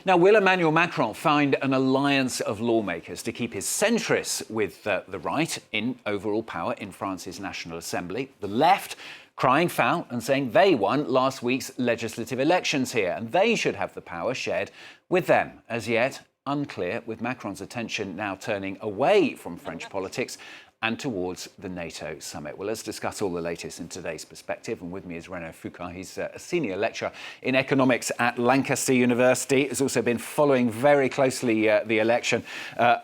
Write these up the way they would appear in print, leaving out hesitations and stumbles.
Now, will Emmanuel Macron find an alliance of lawmakers to keep his centrists with the right in overall power in France's National Assembly? The left crying foul and saying they won last week's legislative elections here and they should have the power shared with them. As yet, unclear, with Macron's attention now turning away from French politics and towards the NATO summit. Well, let's discuss all the latest in today's perspective. And with me is Renaud Foucart. He's a senior lecturer in economics at Lancaster University. He's also been following very closely the election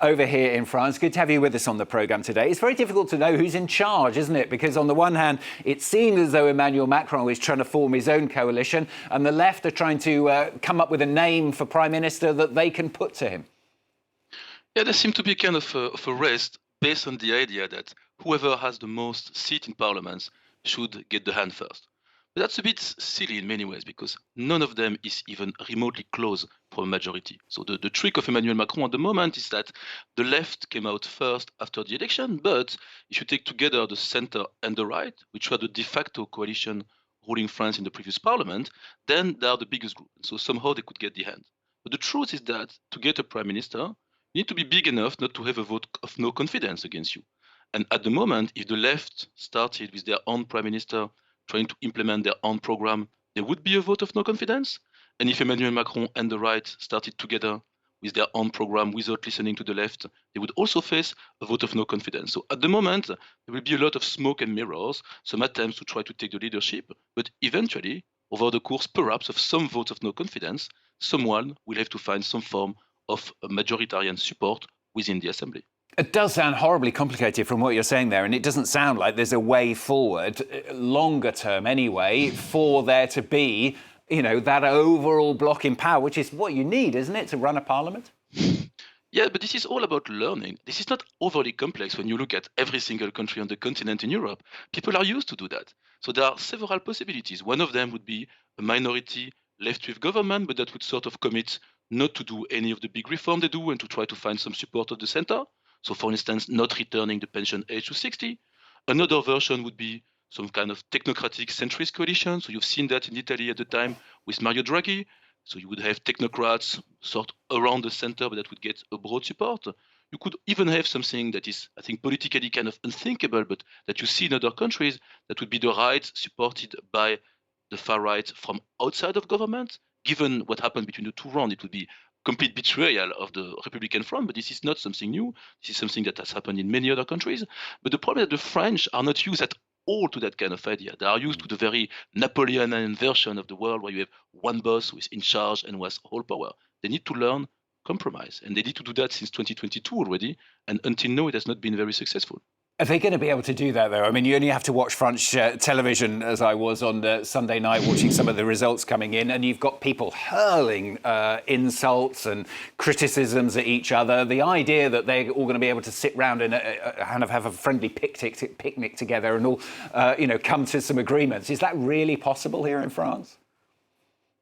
over here in France. Good to have you with us on the programme today. It's very difficult to know who's in charge, isn't it? Because on the one hand, it seemed as though Emmanuel Macron is trying to form his own coalition, and the left are trying to come up with a name for Prime Minister that they can put to him. Yeah, there seems to be kind of a race based on the idea that whoever has the most seat in parliaments should get the hand first. But that's a bit silly in many ways because none of them is even remotely close for a majority. So the trick of Emmanuel Macron at the moment is that the left came out first after the election, but if you take together the center and the right, which were the de facto coalition ruling France in the previous parliament, then they are the biggest group. So somehow they could get the hand. But the truth is that to get a prime minister, you need to be big enough not to have a vote of no confidence against you. And at the moment, if the left started with their own prime minister trying to implement their own program, there would be a vote of no confidence. And if Emmanuel Macron and the right started together with their own program without listening to the left, they would also face a vote of no confidence. So at the moment, there will be a lot of smoke and mirrors, some attempts to try to take the leadership, but eventually, over the course perhaps of some votes of no confidence, someone will have to find some form of majoritarian support within the assembly. It does sound horribly complicated from what you're saying there, and it doesn't sound like there's a way forward, longer term anyway, for there to be, that overall block in power, which is what you need, isn't it, to run a parliament? Yeah, but this is all about learning. This is not overly complex when you look at every single country on the continent in Europe. People are used to do that. So there are several possibilities. One of them would be a minority left-wing government, but that would sort of commit not to do any of the big reform they do and to try to find some support of the center. So, for instance, not returning the pension age to 60. Another version would be some kind of technocratic centrist coalition. So you've seen that in Italy at the time with Mario Draghi. So you would have technocrats sort around the center, but that would get a broad support. You could even have something that is, I think, politically kind of unthinkable, but that you see in other countries, that would be the right supported by the far right from outside of government. Given what happened between the two rounds, it would be complete betrayal of the Republican front, but this is not something new. This is something that has happened in many other countries. But the problem is that the French are not used at all to that kind of idea. They are used to the very Napoleonian version of the world where you have one boss who is in charge and who has all power. They need to learn compromise, and they need to do that since 2022 already, and until now it has not been very successful. Are they going to be able to do that, though? I mean, you only have to watch French television, as I was on Sunday night, watching some of the results coming in, and you've got people hurling insults and criticisms at each other. The idea that they're all going to be able to sit round and kind of have a friendly picnic together and all, come to some agreements. Is that really possible here in France?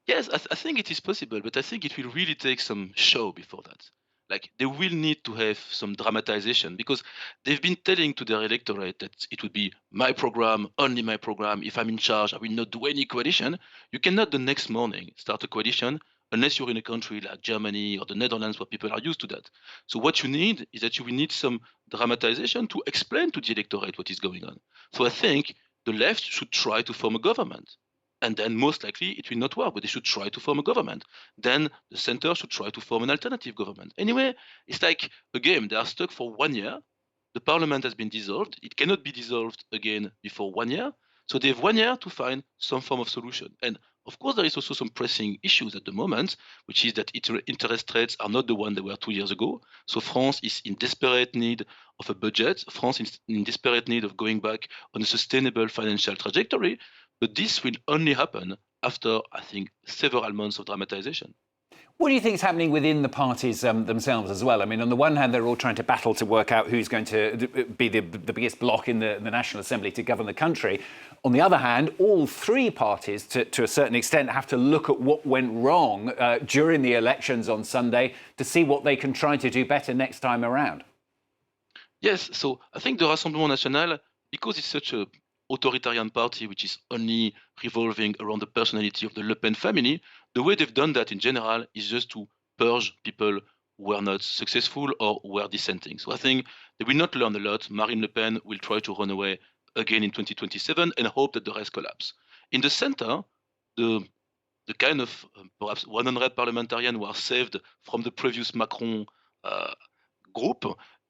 Yes, I think it is possible, but I think it will really take some show before that. Like, they will need to have some dramatization because they've been telling to their electorate that it would be my program, only my program. If I'm in charge, I will not do any coalition. You cannot the next morning start a coalition unless you're in a country like Germany or the Netherlands where people are used to that. So what you need is that you will need some dramatization to explain to the electorate what is going on. So I think the left should try to form a government. And then most likely it will not work, but they should try to form a government. Then the center should try to form an alternative government. Anyway, it's like a game. They are stuck for 1 year. The parliament has been dissolved. It cannot be dissolved again before 1 year. So they have 1 year to find some form of solution. And of course, there is also some pressing issues at the moment, which is that interest rates are not the one they were 2 years ago. So France is in desperate need of a budget. France is in desperate need of going back on a sustainable financial trajectory. But this will only happen after, I think, several months of dramatization. What do you think is happening within the parties themselves as well? I mean, on the one hand, they're all trying to battle to work out who's going to be the biggest bloc in the National Assembly to govern the country. On the other hand, all three parties, to a certain extent, have to look at what went wrong during the elections on Sunday to see what they can try to do better next time around. Yes, so I think the Rassemblement National, because it's such a authoritarian party which is only revolving around the personality of the Le Pen family, the way they've done that in general is just to purge people who were not successful or were dissenting. So I think they will not learn a lot. Marine Le Pen will try to run away again in 2027 and hope that the rest collapse. In the center, the kind of perhaps 100 parliamentarians who are saved from the previous Macron uh, group,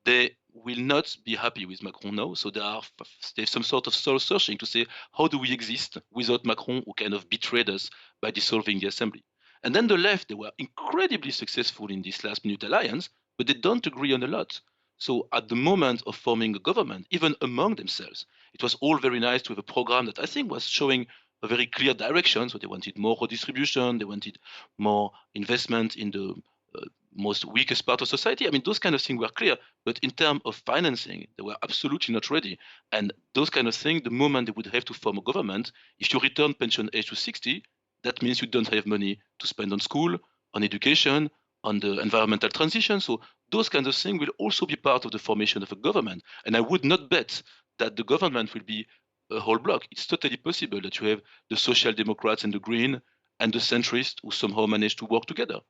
they will not be happy with Macron now. So there's some sort of soul searching to say, how do we exist without Macron, who kind of betrayed us by dissolving the assembly? And then the left, they were incredibly successful in this last minute alliance, but they don't agree on a lot. So at the moment of forming a government, even among themselves, it was all very nice to have a program that I think was showing a very clear direction. So they wanted more redistribution, they wanted more investment in the most weakest part of society. I mean, those kind of things were clear, but in terms of financing, they were absolutely not ready. And those kind of things, the moment they would have to form a government, if you return pension age to 60, that means you don't have money to spend on school, on education, on the environmental transition. So those kinds of things will also be part of the formation of a government. And I would not bet that the government will be a whole bloc. It's totally possible that you have the Social Democrats and the Green and the centrists who somehow manage to work together.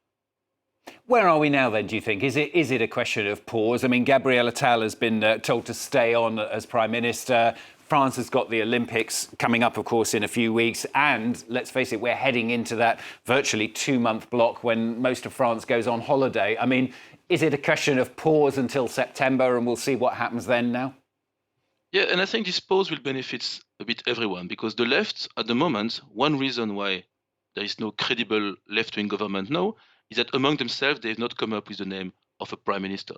Where are we now then, do you think? Is it a question of pause? I mean, Gabriel Attal has been told to stay on as Prime Minister. France has got the Olympics coming up, of course, in a few weeks. And let's face it, we're heading into that virtually 2-month block when most of France goes on holiday. I mean, is it a question of pause until September and we'll see what happens then now? Yeah, and I think this pause will benefit a bit everyone, because the left, at the moment, one reason why there is no credible left-wing government now is that among themselves they have not come up with the name of a prime minister.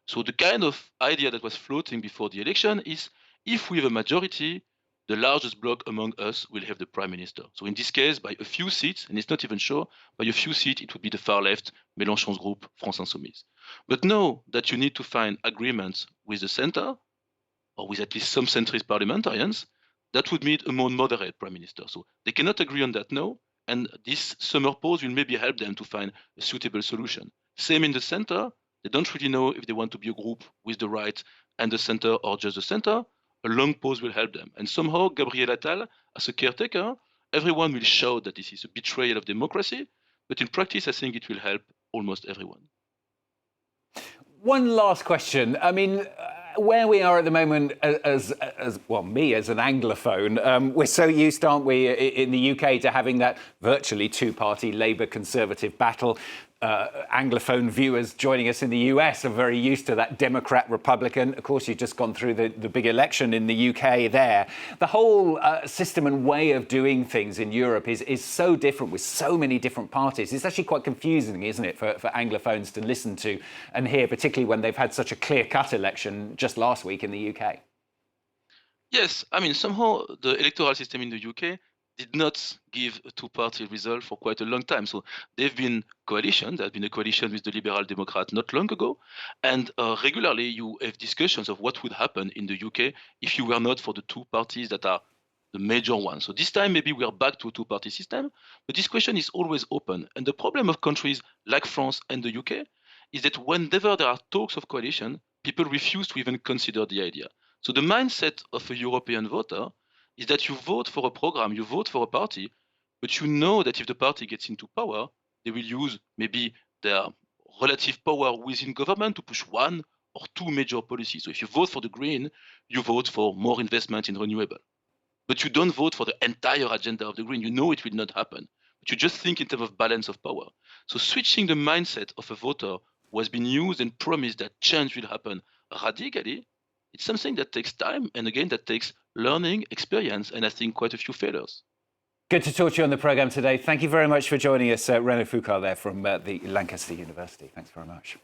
So the kind of idea that was floating before the election is, if we have a majority, the largest bloc among us will have the prime minister. So in this case, by a few seats, and it's not even sure, by a few seats it would be the far left, Mélenchon's group, France Insoumise. But now that you need to find agreements with the center, or with at least some centrist parliamentarians, that would mean a more moderate prime minister. So they cannot agree on that now, and this summer pause will maybe help them to find a suitable solution. Same in the center, they don't really know if they want to be a group with the right and the center or just the center. A long pause will help them. And somehow, Gabriel Attal, as a caretaker, everyone will shout that this is a betrayal of democracy, but in practice, I think it will help almost everyone. One last question. I mean, where we are at the moment, as well, me as an Anglophone, we're so used, aren't we, in the UK to having that virtually two-party Labour-Conservative battle. Anglophone viewers joining us in the US are very used to that Democrat-Republican. Of course, you've just gone through the big election in the UK there. The whole system and way of doing things in Europe is so different with so many different parties. It's actually quite confusing, isn't it, for Anglophones to listen to and hear, particularly when they've had such a clear-cut election just last week in the UK. Yes, I mean, somehow the electoral system in the UK did not give a two-party result for quite a long time. So there've been coalitions. There's been a coalition with the Liberal Democrat not long ago. And regularly you have discussions of what would happen in the UK if you were not for the two parties that are the major ones. So this time maybe we are back to a two-party system, but this question is always open. And the problem of countries like France and the UK is that whenever there are talks of coalition, people refuse to even consider the idea. So the mindset of a European voter is that you vote for a program, you vote for a party, but you know that if the party gets into power, they will use maybe their relative power within government to push one or two major policies. So if you vote for the Green, you vote for more investment in renewable. But you don't vote for the entire agenda of the Green. You know it will not happen. But you just think in terms of balance of power. So switching the mindset of a voter who has been used and promised that change will happen radically, it's something that takes time, and again, that takes learning, experience, and I think quite a few failures. Good to talk to you on the programme today. Thank you very much for joining us, Renaud Foucart there from the Lancaster University. Thanks very much.